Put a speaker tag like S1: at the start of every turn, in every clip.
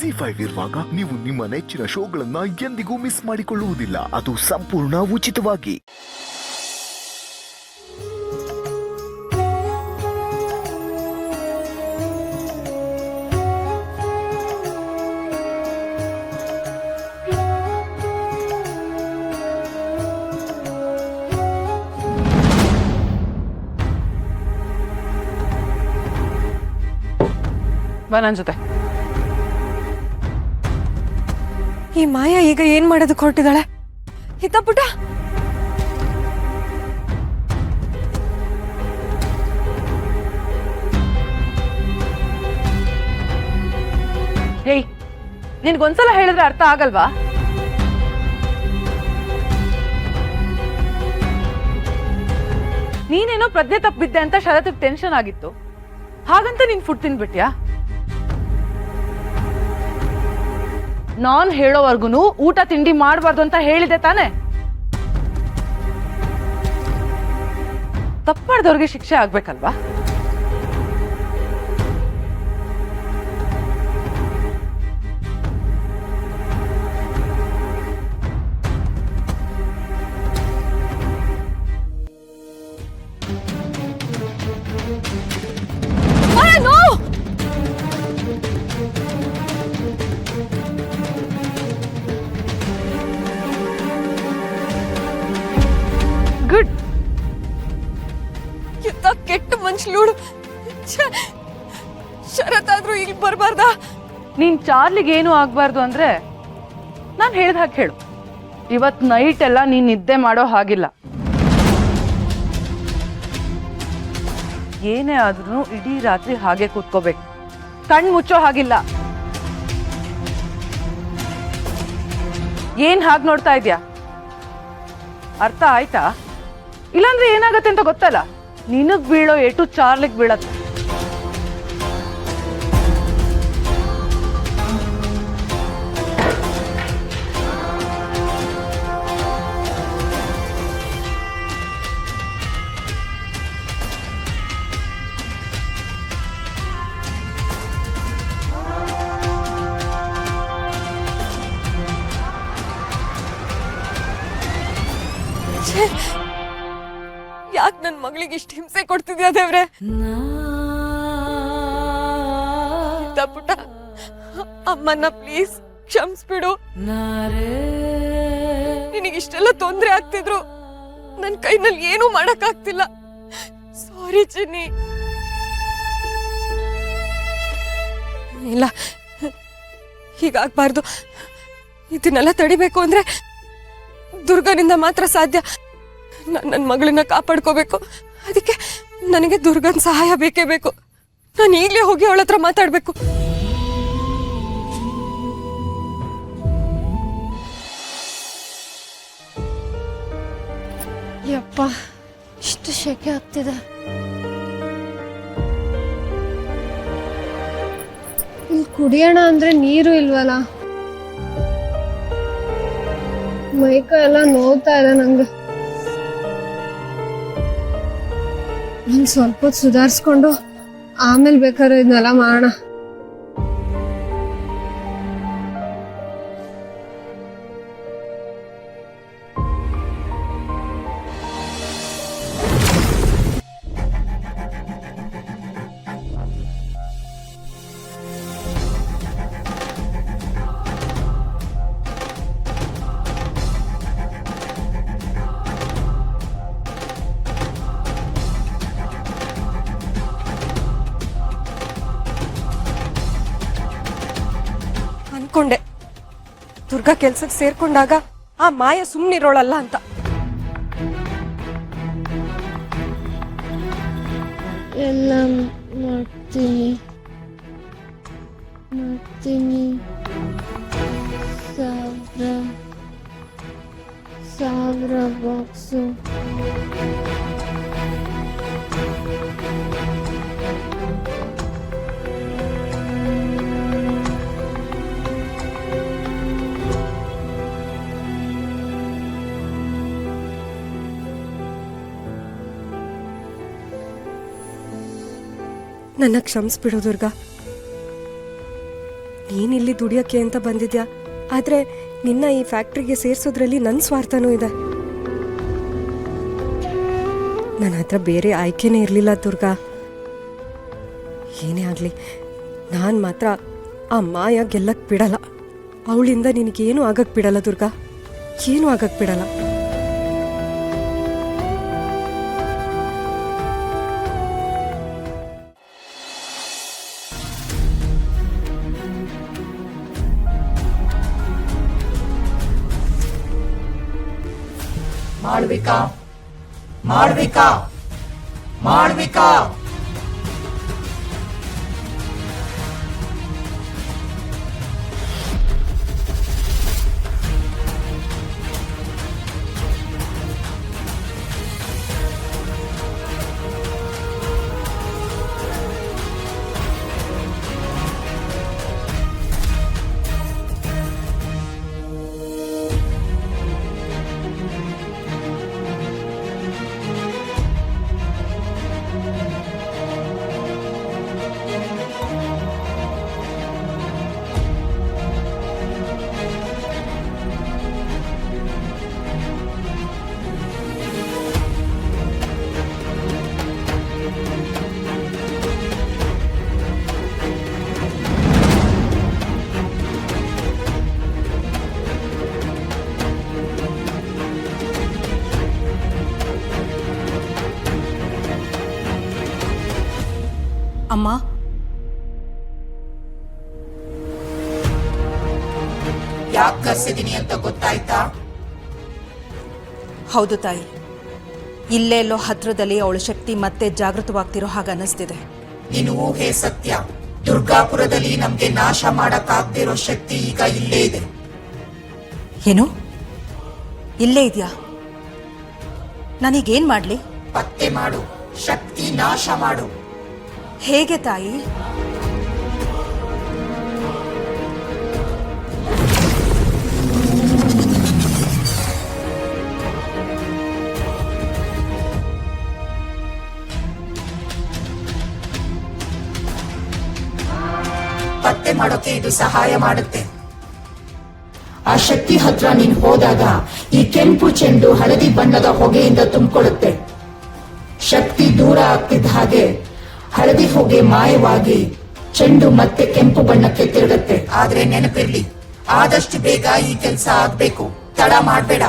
S1: ಜಿ5 ಇರುವಾಗ ನೀವು ನಿಮ್ಮ ನೆಚ್ಚಿನ ಶೋಗಳನ್ನ ಎಂದಿಗೂ ಮಿಸ್ ಮಾಡಿಕೊಳ್ಳುವುದಿಲ್ಲ. ಅದು ಸಂಪೂರ್ಣ ಉಚಿತವಾಗಿ.
S2: ಬಾ ನನ್ನ ಜೊತೆ.
S3: ಈ ಮಾಯಾ ಈಗ ಏನ್ ಮಾಡೋದಕ್ಕೆ ಹೊರಟಿದ್ದಾಳೆ? ಹಿತ ಪುಟ,
S2: ಹೇಯ್, ನಿನ್ಗೊಂದ್ಸಲ ಹೇಳಿದ್ರೆ ಅರ್ಥ ಆಗಲ್ವಾ? ನೀನೇನೋ ಪ್ರಜ್ಞೆ ತಪ್ಪಿದ್ದೆ ಅಂತ ಶರತ್ಗೆ ಟೆನ್ಷನ್ ಆಗಿತ್ತು, ಹಾಗಂತ ನೀನ್ ಫುಡ್ ತಿನ್ಬಿಟ್ಯಾ? ನಾನ್ ಹೇಳೋವರ್ಗುನು ಊಟ ತಿಂಡಿ ಮಾಡಬಾರ್ದು ಅಂತ ಹೇಳಿದೆ ತಾನೆ? ತಪ್ಪು ಮಾಡಿದವ್ರಿಗೆ ಶಿಕ್ಷೆ ಆಗ್ಬೇಕಲ್ವಾ? ಗುಡ್.
S3: ಎಂತ ಕೆಟ್ಟ ಮನುಷ್ಯಳು. ಶರತ್ ಆದ್ರೂ ಇಲ್ಲಿ ಬರ್ಬಾರ್ದ?
S2: ನೀನ್ ಚಾರ್ಲಿಗೆ ಏನು ಆಗ್ಬಾರ್ದು ಅಂದ್ರೆ ನಾನು ಹೇಳ್ದ ಹಾಗೆ ಹೇಳು. ಇವತ್ ನೈಟ್ ಎಲ್ಲ ನೀನ್ ನಿದ್ದೆ ಮಾಡೋ ಹಾಗಿಲ್ಲ. ಏನೇ ಆದ್ರೂ ಇಡೀ ರಾತ್ರಿ ಹಾಗೆ ಕೂತ್ಕೋಬೇಕು, ಕಣ್ ಮುಚ್ಚೋ ಹಾಗಿಲ್ಲ. ಏನ್ ಹಾಗೆ ನೋಡ್ತಾ ಇದ್ಯಾ? ಅರ್ಥ ಆಯ್ತಾ? ಇಲ್ಲಾಂದ್ರೆ ಏನಾಗತ್ತೆ ಅಂತ ಗೊತ್ತಲ್ಲ. ನಿನಗ್ ಬೀಳೋ ಏಟು ಚಾರ್ಲಿಗ್ ಬೀಳತ್ತೆ.
S3: ಯಾಕೆ ನನ್ ಮಗಳಿಗೆ ಇಷ್ಟು ಹಿಂಸೆ ಕೊಡ್ತಿದ್ಯಾ ದೇವ್ರೆ? ಪುಟ, ಅಮ್ಮನ್ನ ಪ್ಲೀಸ್ ಕ್ಷಮಿಸ್ಬಿಡು. ನಿನಗಿಷ್ಟೆಲ್ಲ ತೊಂದ್ರೆ ಆಗ್ತಿದ್ರು ನನ್ ಕೈನಲ್ಲಿ ಏನೂ ಮಾಡಕ್ ಆಗ್ತಿಲ್ಲ. ಸಾರಿ ಚಿನ್ನಿ. ಇಲ್ಲ, ಹೀಗಾಗ್ಬಾರ್ದು. ಇದನ್ನೆಲ್ಲ ತಡಿಬೇಕು ಅಂದ್ರೆ ದುರ್ಗನಿಂದ ಮಾತ್ರ ಸಾಧ್ಯ. ನನ್ನ ಮಗಳನ್ನ ಕಾಪಾಡ್ಕೋಬೇಕು. ಅದಕ್ಕೆ ನನಗೆ ದುರ್ಗನ್ ಸಹಾಯ ಬೇಕೇ ಬೇಕು. ನಾನು ಈಗಲೇ ಹೋಗಿ ಅವಳ ಹತ್ರ ಮಾತಾಡ್ಬೇಕು.
S4: ಯಪ್ಪ, ಇಷ್ಟು ಶೆಕೆ ಆಗ್ತಿದೆ. ಇಲ್ಲಿ ಕುಡಿಯೋಣ ಅಂದ್ರೆ ನೀರು ಇಲ್ವಲ್ಲ. ಮೈಕೈ ಎಲ್ಲ ನೋವ್ತಾ ಇದೆ ನಂಗೆ. ನಾನು ಸ್ವಲ್ಪ ಹೊತ್ತು ಸುಧಾರಿಸ್ಕೊಂಡು ಆಮೇಲೆ ಬೇಕಾದ್ರೆ ಇದನ್ನೆಲ್ಲ ಮಾಡೋಣ.
S3: ಅನ್ಕೊಂಡೆ ದುರ್ಗಾ ಕೆಲ್ಸಕ್ಕೆ ಸೇರ್ಕೊಂಡಾಗ ಆ ಮಾಯ ಸುಮ್ಮನಿರೋಳಲ್ಲ ಅಂತ.
S4: ಎಲ್ಲ ಮಾಡ್ತೀನಿ ಸಾವಿರ ಬಾಕ್ಸು.
S3: ನನ್ನ ಕ್ಷಮಿಸ್ಬಿಡು ದುರ್ಗಾ. ನೀನಿಲ್ಲಿ ದುಡಿಯೋಕ್ಕೆ ಅಂತ ಬಂದಿದ್ಯಾ, ಆದ್ರೆ ನಿನ್ನ ಈ ಫ್ಯಾಕ್ಟ್ರಿಗೆ ಸೇರ್ಸೋದ್ರಲ್ಲಿ ನನ್ನ ಸ್ವಾರ್ಥನೂ ಇದೆ. ನನ್ನ ಹತ್ರ ಬೇರೆ ಆಯ್ಕೆನೇ ಇರಲಿಲ್ಲ ದುರ್ಗಾ. ಏನೇ ಆಗಲಿ, ನಾನು ಮಾತ್ರ ಆ ಮಾಯ ಗೆಲ್ಲಕ್ಕೆ ಬಿಡಲ್ಲ. ಅವಳಿಂದ ನಿನಗೇನು ಆಗಕ್ಕೆ ಬಿಡಲ್ಲ ದುರ್ಗಾ, ಏನೂ ಆಗಕ್ಕೆ ಬಿಡಲ್ಲ.
S5: ಮಾಳ್ವಿಕಾ, ಮಾಳ್ವಿಕಾ, ಮಾಳ್ವಿಕಾ.
S6: ಅಮ್ಮ,
S5: ಯಾಕೆ ಕರ್ಸಿದೀನಿ ಅಂತ ಗೊತ್ತಾಯ್ತಾ?
S6: ಹೌದು ತಾಯಿ. ಇಲ್ಲೆಲ್ಲೋ ಹತ್ರದಲ್ಲಿ ಅವಳ ಶಕ್ತಿ ಮತ್ತೆ ಜಾಗೃತವಾಗ್ತಿರೋ ಹಾಗೆ ಅನ್ನಿಸ್ತಿದೆ.
S5: ನಿನ್ನ ಊಹೆ ಸತ್ಯ. ದುರ್ಗಾಪುರದಲ್ಲಿ ನಮ್ಗೆ ನಾಶ ಮಾಡಕ್ಕಾಗ್ದಿರೋ ಶಕ್ತಿ ಈಗ ಇಲ್ಲೇ ಇದೆ.
S6: ಏನು? ಇಲ್ಲೇ ಇದೆಯಾ? ನಾನೀಗೇನ್ ಮಾಡ್ಲಿ?
S5: ಪತ್ತೆ ಮಾಡು, ಶಕ್ತಿ ನಾಶ ಮಾಡು.
S6: ಹೇಗೆ ತಾಯಿ?
S5: ಪತ್ತೆ ಮಾಡೋಕೆ ಇದು ಸಹಾಯ ಮಾಡುತ್ತೆ. ಆ ಶಕ್ತಿ ಹತ್ರ ನೀನ್ ಹೋದಾಗ ಈ ಕೆಂಪು ಚೆಂಡು ಹಳದಿ ಬಣ್ಣದ ಹೊಗೆಯಿಂದ ತುಂಬಿಕೊಳ್ಳುತ್ತೆ. ಶಕ್ತಿ ದೂರ ಆಗ್ತಿದ್ದ ಹಾಗೆ ಹಳದಿ ಹೊಗೆ ಮಾಯವಾಗಿ ಚೆಂಡು ಮತ್ತೆ ಕೆಂಪು ಬಣ್ಣಕ್ಕೆ ತಿರುಗುತ್ತೆ. ಆದ್ರೆ ನೆನಪಿರ್ಲಿ, ಆದಷ್ಟು ಬೇಗ ಈ ಕೆಲಸ ಆಗ್ಬೇಕು. ತಡ ಮಾಡ್ಬೇಡ.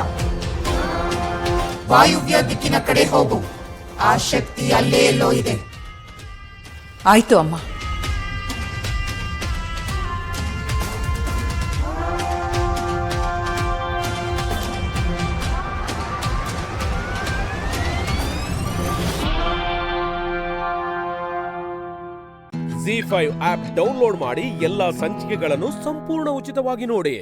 S5: ವಾಯುವ್ಯ ದಿಕ್ಕಿನ ಕಡೆ ಹೋಗು. ಆ ಶಕ್ತಿ ಅಲ್ಲೇ ಎಲ್ಲೋ ಇದೆ.
S6: ಆಯ್ತು ಅಮ್ಮ.
S7: ZEE5 ಆಪ್ ಡೌನ್ಲೋಡ್ ಮಾಡಿ ಎಲ್ಲಾ ಸಂಚಿಕೆಗಳನ್ನು ಸಂಪೂರ್ಣ ಉಚಿತವಾಗಿ ನೋಡಿ.